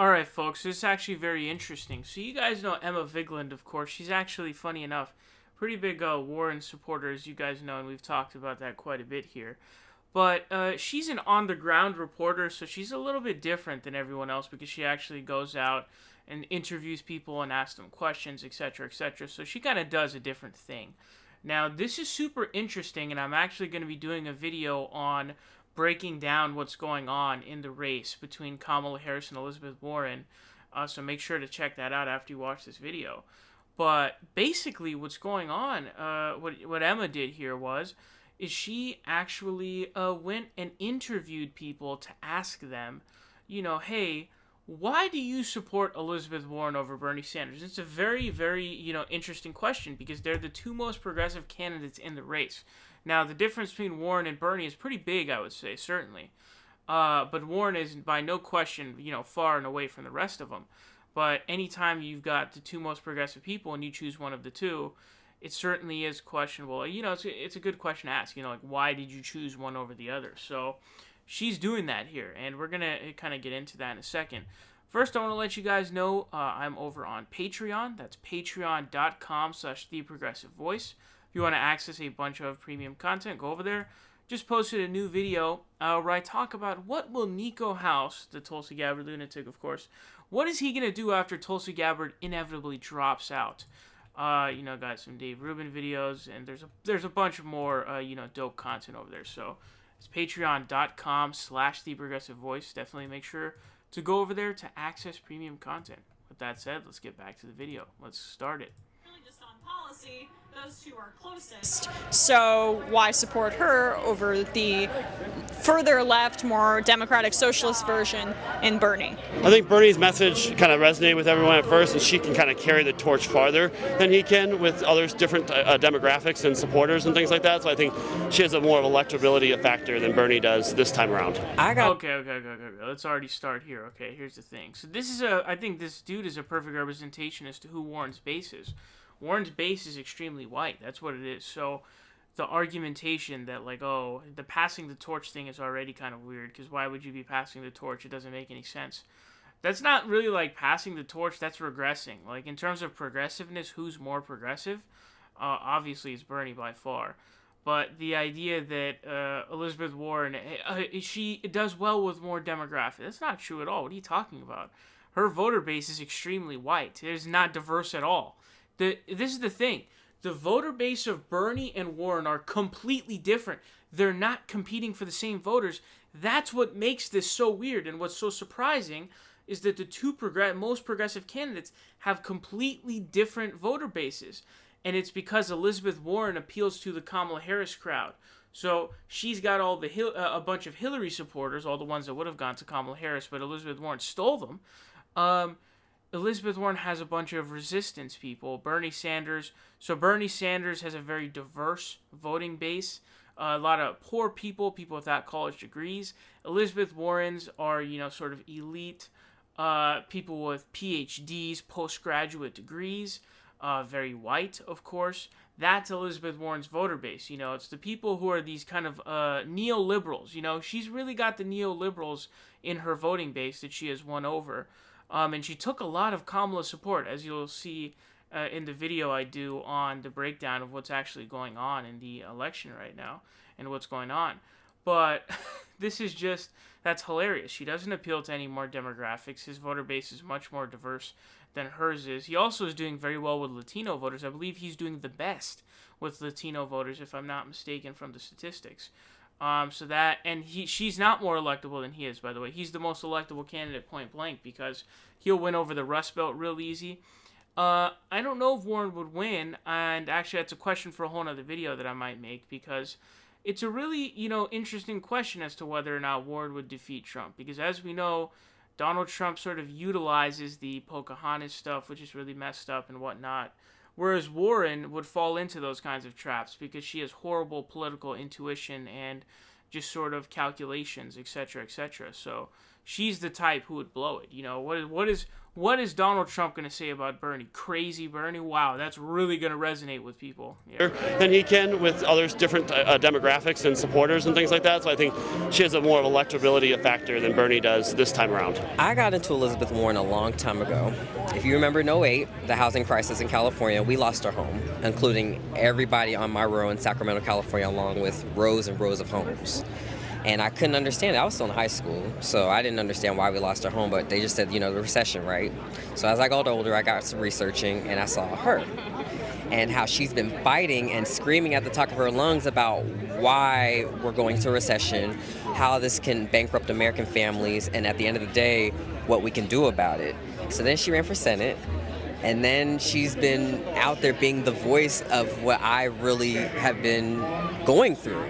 Alright, folks, this is actually very interesting. So you guys know Emma Vigeland, of course. She's actually, funny enough, pretty big Warren supporter, as you guys know, and we've talked about that quite a bit here. But she's an on-the-ground reporter, so she's a little bit different than everyone else because she actually goes out and interviews people and asks them questions, etc., etc. So she kind of does a different thing. Now, this is super interesting, and I'm actually going to be doing a video on breaking down what's going on in the race between Kamala Harris and Elizabeth Warren. So make sure to check that out after you watch this video. But basically, what's going on, what Emma did here is she actually went and interviewed people to ask them, hey, why do you support Elizabeth Warren over Bernie Sanders? It's a very, very, interesting question because they're the two most progressive candidates in the race. Now, the difference between Warren and Bernie is pretty big, I would say, certainly. But Warren is, by no question, far and away from the rest of them. But anytime you've got the two most progressive people and you choose one of the two, it certainly is questionable. It's a good question to ask, why did you choose one over the other? So she's doing that here, and we're going to kind of get into that in a second. First, I want to let you guys know I'm over on Patreon. That's patreon.com/theprogressivevoice. If you want to access a bunch of premium content, go over there. Just posted a new video where I talk about what will Nico House, the Tulsi Gabbard lunatic, of course, what is he going to do after Tulsi Gabbard inevitably drops out? Got some Dave Rubin videos, and there's a bunch of more, dope content over there. So it's patreon.com/theprogressivevoice. Definitely make sure to go over there to access premium content. With that said, let's get back to the video. Let's start it. Really just on policy, those two are closest. So why support her over the further left, more democratic socialist version in Bernie? I think Bernie's message kind of resonated with everyone at first, and she can kind of carry the torch farther than he can with others different demographics and supporters and things like that. So I think she has a more of electability factor than Bernie does this time around. Okay. Let's already start here. Okay, here's the thing. So I think this dude is a perfect representation as to who Warren's base is. Warren's base is extremely white. That's what it is. So the argumentation that, the passing the torch thing is already kind of weird, because why would you be passing the torch? It doesn't make any sense. That's not really like passing the torch. That's regressing. Like, in terms of progressiveness, who's more progressive? Obviously, it's Bernie by far. But the idea that Elizabeth Warren, she does well with more demographics, that's not true at all. What are you talking about? Her voter base is extremely white. It is not diverse at all. This is the thing. The voter base of Bernie and Warren are completely different. They're not competing for the same voters. That's what makes this so weird. And what's so surprising is that the two most progressive candidates have completely different voter bases. And it's because Elizabeth Warren appeals to the Kamala Harris crowd. So she's got all a bunch of Hillary supporters, all the ones that would have gone to Kamala Harris, but Elizabeth Warren stole them. Elizabeth Warren has a bunch of resistance people. Bernie Sanders has a very diverse voting base. A lot of poor people without college degrees. Elizabeth Warren's are, sort of elite people with PhDs, postgraduate degrees. Very white, of course. That's Elizabeth Warren's voter base. It's the people who are these kind of neoliberals. She's really got the neoliberals in her voting base that she has won over. And she took a lot of Kamala support, as you'll see in the video I do on the breakdown of what's actually going on in the election right now and what's going on. But that's hilarious. She doesn't appeal to any more demographics. His voter base is much more diverse than hers is. He also is doing very well with Latino voters. I believe he's doing the best with Latino voters, if I'm not mistaken, from the statistics. She's not more electable than he is, by the way. He's the most electable candidate point blank because he'll win over the Rust Belt real easy. I don't know if Warren would win, and actually that's a question for a whole other video that I might make because it's a really, interesting question as to whether or not Warren would defeat Trump. Because as we know, Donald Trump sort of utilizes the Pocahontas stuff, which is really messed up and whatnot. Whereas Warren would fall into those kinds of traps because she has horrible political intuition and just sort of calculations, etc., etc. So she's the type who would blow it. What is Donald Trump going to say about Bernie? Crazy Bernie? Wow, that's really going to resonate with people. Yeah. Than he can with others, different demographics and supporters and things like that. So I think she has a more of electability factor than Bernie does this time around. I got into Elizabeth Warren a long time ago. If you remember in '08, the housing crisis in California, we lost our home, including everybody on my row in Sacramento, California, along with rows and rows of homes. And I couldn't understand it. I was still in high school, so I didn't understand why we lost our home, but they just said, the recession, right? So as I got older, I got some researching, and I saw her and how she's been fighting and screaming at the top of her lungs about why we're going to a recession, how this can bankrupt American families, and at the end of the day, what we can do about it. So then she ran for Senate, and then she's been out there being the voice of what I really have been going through.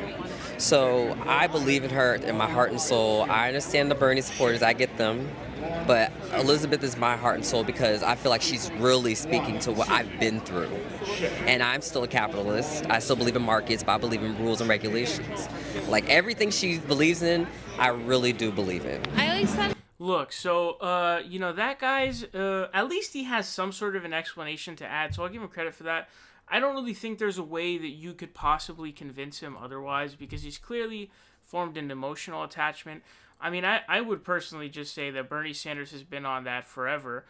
So I believe in her in my heart and soul. I understand the Bernie supporters, I get them. But Elizabeth is my heart and soul because I feel like she's really speaking to what I've been through. And I'm still a capitalist. I still believe in markets, but I believe in rules and regulations. Like everything she believes in, I really do believe in. Look, so, that guy's, at least he has some sort of an explanation to add, so I'll give him credit for that. I don't really think there's a way that you could possibly convince him otherwise because he's clearly formed an emotional attachment. I mean, I would personally just say that Bernie Sanders has been on that forever.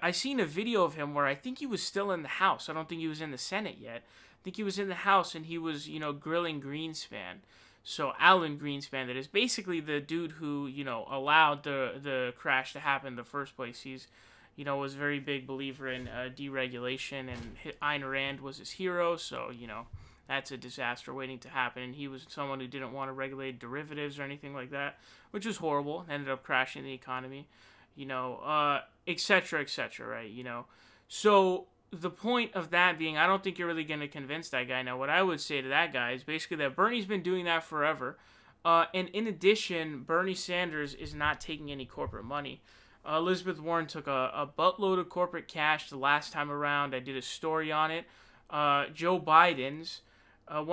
I seen a video of him where I think he was still in the House. I don't think he was in the Senate yet. I think he was in the House and he was, grilling Greenspan. So Alan Greenspan, that is basically the dude who, allowed the crash to happen in the first place. He's, was a very big believer in deregulation, and Ayn Rand was his hero, so, that's a disaster waiting to happen. And he was someone who didn't want to regulate derivatives or anything like that, which was horrible, ended up crashing the economy, et cetera, right, So the point of that being, I don't think you're really going to convince that guy. Now, what I would say to that guy is basically that Bernie's been doing that forever, and in addition, Bernie Sanders is not taking any corporate money. Elizabeth Warren took a buttload of corporate cash the last time around. I did a story on it. One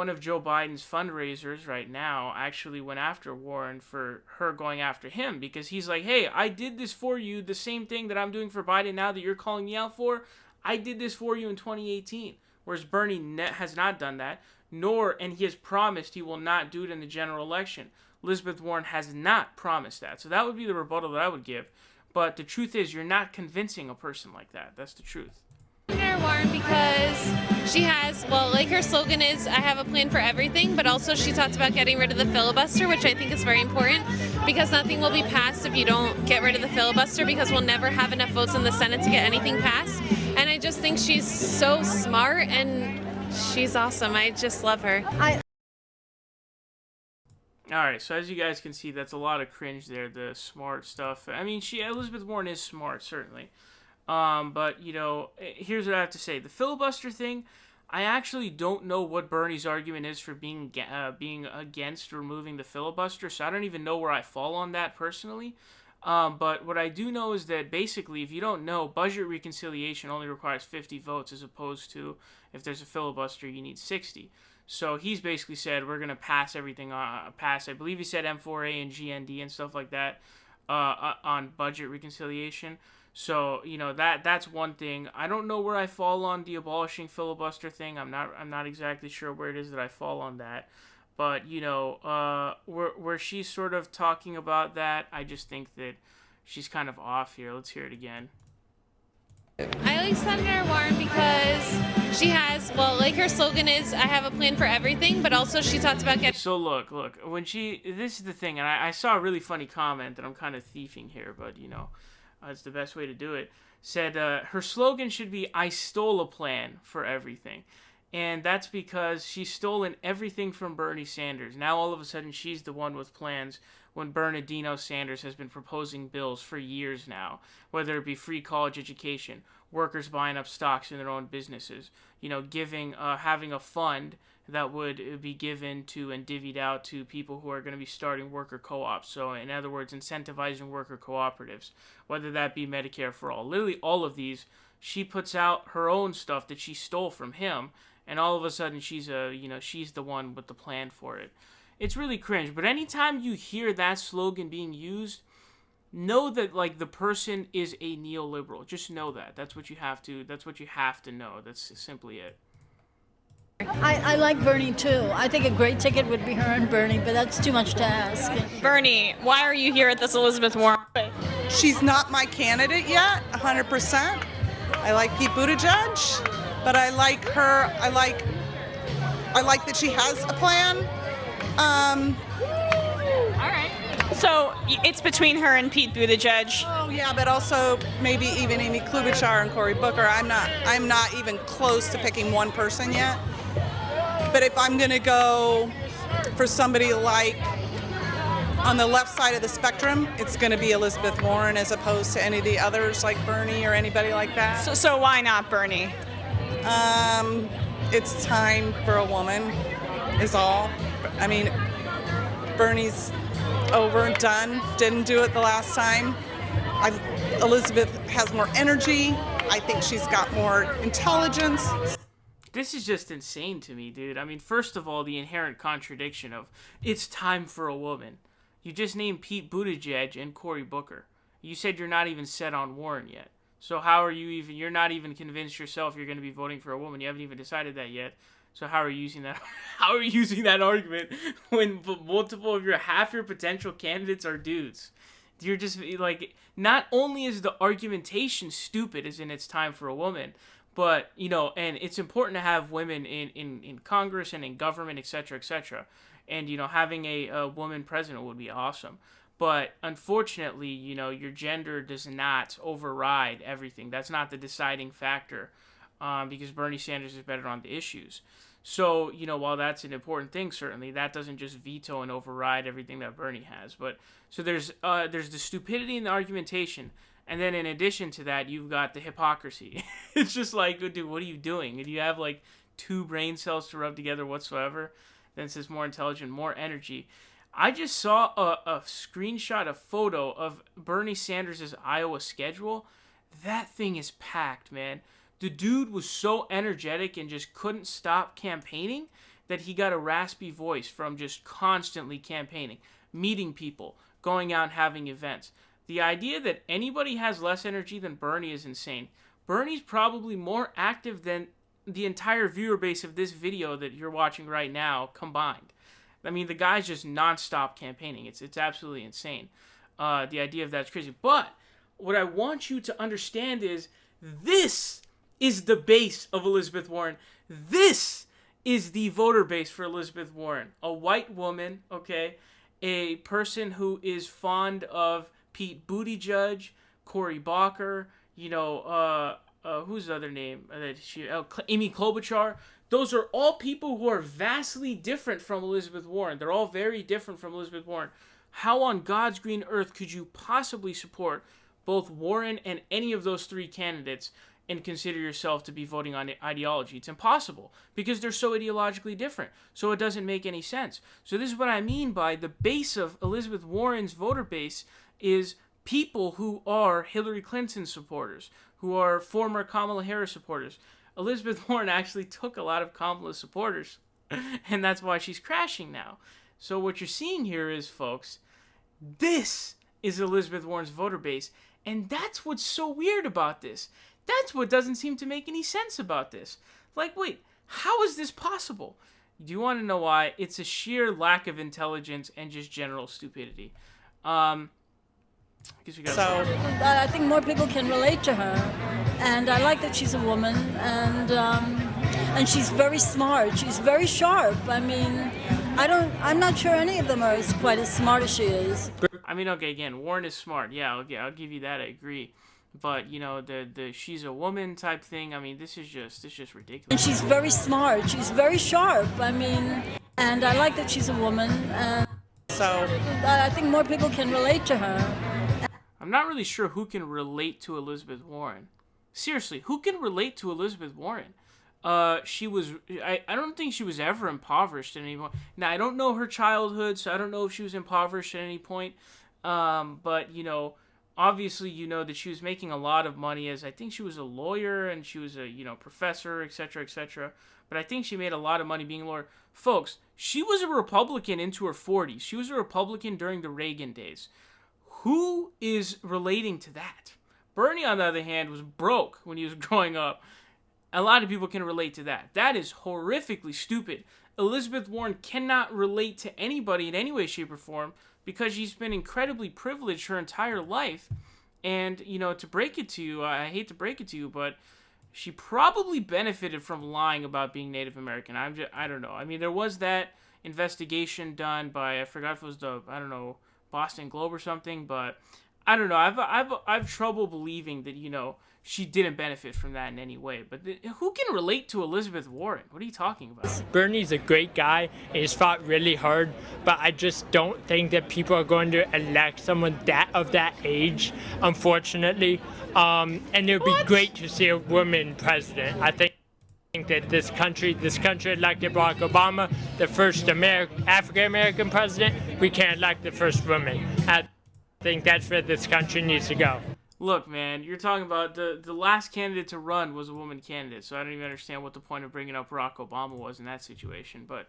of Joe Biden's fundraisers right now actually went after Warren for her going after him because he's like, hey, I did this for you, the same thing that I'm doing for Biden now that you're calling me out for. I did this for you in 2018, whereas Bernie has not done that, and he has promised he will not do it in the general election. Elizabeth Warren has not promised that. So that would be the rebuttal that I would give. But the truth is, you're not convincing a person like that. That's the truth. Warren because she has, her slogan is, I have a plan for everything, but also she talks about getting rid of the filibuster, which I think is very important because nothing will be passed if you don't get rid of the filibuster because we'll never have enough votes in the Senate to get anything passed. And I just think she's so smart and she's awesome. I just love her. Alright, so as you guys can see, that's a lot of cringe there, the smart stuff. I mean, Elizabeth Warren is smart, certainly. But, here's what I have to say. The filibuster thing, I actually don't know what Bernie's argument is for being against removing the filibuster, so I don't even know where I fall on that personally. But what I do know is that basically, if you don't know, budget reconciliation only requires 50 votes as opposed to if there's a filibuster, you need 60. So he's basically said we're going to pass everything I believe he said M4A and GND and stuff like that on budget reconciliation. So, that's one thing. I don't know where I fall on the abolishing filibuster thing. I'm not exactly sure where it is that I fall on that. But, where she's sort of talking about that, I just think that she's kind of off here. Let's hear it again. I like Senator Warren because she has, her slogan is, I have a plan for everything, but also she talks about getting... So look, this is the thing, and I saw a really funny comment that I'm kind of thieving here, but, it's the best way to do it. Said her slogan should be, I stole a plan for everything. And that's because she's stolen everything from Bernie Sanders. Now all of a sudden she's the one with plans when Bernardino Sanders has been proposing bills for years now, whether it be free college education, workers buying up stocks in their own businesses, having a fund that would be given to and divvied out to people who are going to be starting worker co-ops. So in other words, incentivizing worker cooperatives, whether that be Medicare for all. Literally all of these, she puts out her own stuff that she stole from him, and all of a sudden she's the one with the plan for it. It's really cringe, but anytime you hear that slogan being used, know that like the person is a neoliberal. Just know that. That's what you have to know. That's simply it. I like Bernie too. I think a great ticket would be her and Bernie, but that's too much to ask. Bernie, why are you here at this Elizabeth Warren? She's not my candidate yet, 100%. I like Pete Buttigieg, but I like her. I like that she has a plan. All right. So it's between her and Pete Buttigieg. Oh yeah, but also maybe even Amy Klobuchar and Cory Booker. I'm not even close to picking one person yet. But if I'm gonna go for somebody like on the left side of the spectrum, it's gonna be Elizabeth Warren as opposed to any of the others like Bernie or anybody like that. So why not Bernie? It's time for a woman, is all. I mean, Bernie's over and done. Didn't do it the last time. Elizabeth has more energy. I think she's got more intelligence. This is just insane to me, dude. I mean, first of all, the inherent contradiction of it's time for a woman. You just named Pete Buttigieg and Cory Booker. You said you're not even set on Warren yet. So how are you even, you're not even convinced yourself you're going to be voting for a woman. You haven't even decided that yet. So how are you using that? How are you using that argument when half your potential candidates are dudes? You're just like, not only is the argumentation stupid, as in it's time for a woman, but, you know, and it's important to have women in Congress and in government, etc., etc. And, you know, having a woman president would be awesome. But unfortunately, you know, your gender does not override everything. That's not the deciding factor, because Bernie Sanders is better on the issues. So, you know, while that's an important thing, certainly, that doesn't just veto and override everything that Bernie has. But so there's the stupidity in the argumentation, and then in addition to that, you've got the hypocrisy. It's just like, dude, what are you doing? Do you have like 2 brain cells to rub together whatsoever? Then it says more intelligent, more energy. I just saw a screenshot, a photo of Bernie Sanders' Iowa schedule. That thing is packed, man. The dude was so energetic and just couldn't stop campaigning that he got a raspy voice from just constantly campaigning, meeting people, going out and having events. The idea that anybody has less energy than Bernie is insane. Bernie's probably more active than the entire viewer base of this video that you're watching right now combined. I mean, the guy's just nonstop campaigning. It's absolutely insane. The idea of that's crazy. But what I want you to understand is this is the base of Elizabeth Warren. This is the voter base for Elizabeth Warren. A white woman, okay? A person who is fond of Pete Buttigieg, Cory Booker, you know, who's the other name? Amy Klobuchar. Those are all people who are vastly different from Elizabeth Warren. They're all very different from Elizabeth Warren. How on God's green earth could you possibly support both Warren and any of those 3 candidates and consider yourself to be voting on ideology? It's impossible because they're so ideologically different. So it doesn't make any sense. So this is what I mean by the base of Elizabeth Warren's voter base is people who are Hillary Clinton supporters, who are former Kamala Harris supporters. Elizabeth Warren actually took a lot of Kamala's supporters, and that's why she's crashing now. So what you're seeing here is, folks, this is Elizabeth Warren's voter base, and that's what's so weird about this. That's what doesn't seem to make any sense about this. Like, wait, how is this possible? Do you want to know why? It's a sheer lack of intelligence and just general stupidity. I think more people can relate to her, and I like that she's a woman, and she's very smart. She's very sharp. I mean, I'm not sure any of them are quite as smart as she is. I mean, okay, again, Warren is smart. Yeah, I'll give you that. I agree. But, you know, the she's a woman type thing, I mean, this is just ridiculous. And she's very smart. She's very sharp. I mean, and I like that she's a woman. And so I think more people can relate to her. I'm not really sure who can relate to Elizabeth Warren. Seriously, who can relate to Elizabeth Warren? I don't think she was ever impoverished at any point. Now, I don't know her childhood, so I don't know if she was impoverished at any point. But, you know, obviously, you know that she was making a lot of money as I think she was a lawyer and she was a, you know, professor, etc., etc. But I think she made a lot of money being a lawyer. Folks, she was a Republican into her 40s. She was a Republican during the Reagan days. Who is relating to that? Bernie, on the other hand, was broke when he was growing up. A lot of people can relate to that. That is horrifically stupid. Elizabeth Warren cannot relate to anybody in any way, shape, or form because she's been incredibly privileged her entire life. And, to break it to you, I hate to break it to you, but she probably benefited from lying about being Native American. I don't know. I mean, there was that investigation done by, I forgot if it was Boston Globe or something, but I don't know. I've trouble believing that, she didn't benefit from that in any way. But who can relate to Elizabeth Warren? What are you talking about? Bernie's a great guy. He's fought really hard, but I just don't think that people are going to elect someone of that age, unfortunately. And it would be great to see a woman president. I think that this country elected Barack Obama, the first African-American president. We can't elect the first woman. I think that's where this country needs to go. Look, man, you're talking about the last candidate to run was a woman candidate, so I don't even understand what the point of bringing up Barack Obama was in that situation. But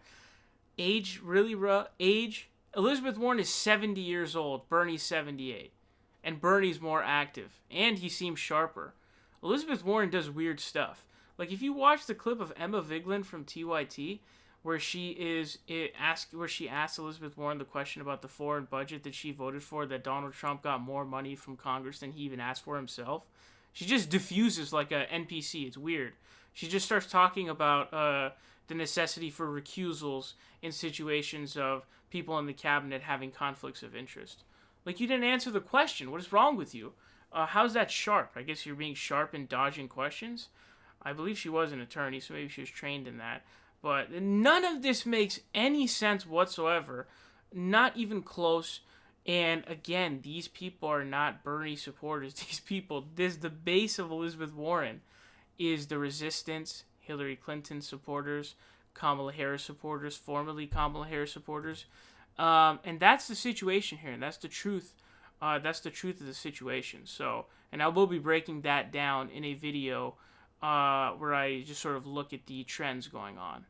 age, really, age? Elizabeth Warren is 70 years old. Bernie's 78. And Bernie's more active. And he seems sharper. Elizabeth Warren does weird stuff. Like, if you watch the clip of Emma Vigeland from TYT, where she asked Elizabeth Warren the question about the foreign budget that she voted for, that Donald Trump got more money from Congress than he even asked for himself. She just diffuses like a NPC. It's weird. She just starts talking about the necessity for recusals in situations of people in the cabinet having conflicts of interest. Like, you didn't answer the question. What is wrong with you? How's that sharp? I guess you're being sharp in dodging questions. I believe she was an attorney, so maybe she was trained in that. But none of this makes any sense whatsoever, not even close. And again, these people are not Bernie supporters. The base of Elizabeth Warren is the resistance, Hillary Clinton supporters, Kamala Harris supporters, formerly Kamala Harris supporters. And that's the situation here, and that's the truth. That's the truth of the situation. So, and I will be breaking that down in a video where I just sort of look at the trends going on.